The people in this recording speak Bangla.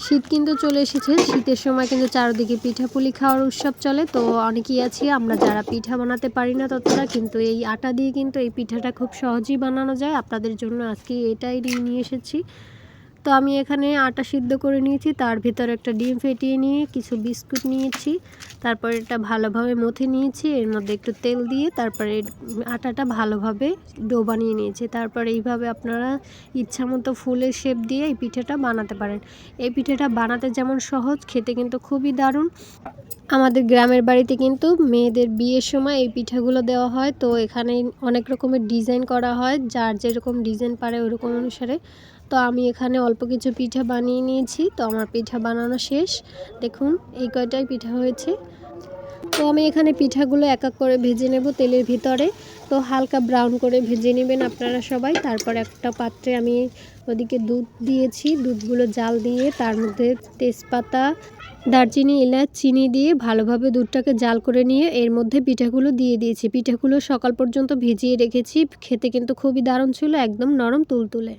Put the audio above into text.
শীত কিন্তু চলে এসেছে। শীতের সময় কিন্তু চারদিকে পিঠাপুলি খাওয়ার উৎসব চলে। তো অনেকেই আছি আমরা যারা পিঠা বানাতে পারি না ততটা, কিন্তু এই আটা দিয়ে কিন্তু এই পিঠাটা খুব সহজেই বানানো যায়। আপনাদের জন্য আজকে এটাই নিয়ে এসেছি। তো আমি এখানে আটা সিদ্ধ করে নিয়েছি, তার ভিতরে একটা ডিম ফেটিয়ে নিয়ে কিছু বিস্কুট নিয়েছি, তারপর এটা ভালোভাবে মথে নিয়েছি, এর মধ্যে একটু তেল দিয়ে তারপরে আটাটা ভালোভাবে ডো বানিয়ে নিয়েছি। তারপর এইভাবে আপনারা ইচ্ছামতো ফুলের শেপ দিয়ে এই পিঠাটা বানাতে পারেন। এই পিঠাটা বানাতে যেমন সহজ, খেতে কিন্তু খুবই দারুণ। আমাদের গ্রামের বাড়িতে কিন্তু মেয়েদের বিয়ের সময় এই পিঠাগুলো দেওয়া হয়। তো এখানে অনেক রকমের ডিজাইন করা হয়, যার যেরকম ডিজাইন পারে ওরকম অনুসারে। তো আমি এখানে অল্প কিছু পিঠা বানিয়ে নিয়েছি। তো আমার পিঠা বানানো শেষ। দেখুন এই কয়টাই পিঠা হয়েছে। তো আমি এখানে পিঠাগুলো এক এক করে ভেজে নেব তেলের ভিতরে। তো হালকা ব্রাউন করে ভেজে নেবেন আপনারা সবাই। তারপর একটা পাত্রে আমি ওদিকে দুধ দিয়েছি, দুধগুলো জাল দিয়ে তার মধ্যে তেজপাতা, দারচিনি, এলাচ, চিনি দিয়ে ভালোভাবে দুধটাকে জাল করে নিয়ে এর মধ্যে পিঠাগুলো দিয়ে দিয়েছি। পিঠাগুলো সকাল পর্যন্ত ভিজিয়ে রেখেছি, খেতে কিন্তু খুবই দারুণ ছিল, একদম নরম তুলতুলে।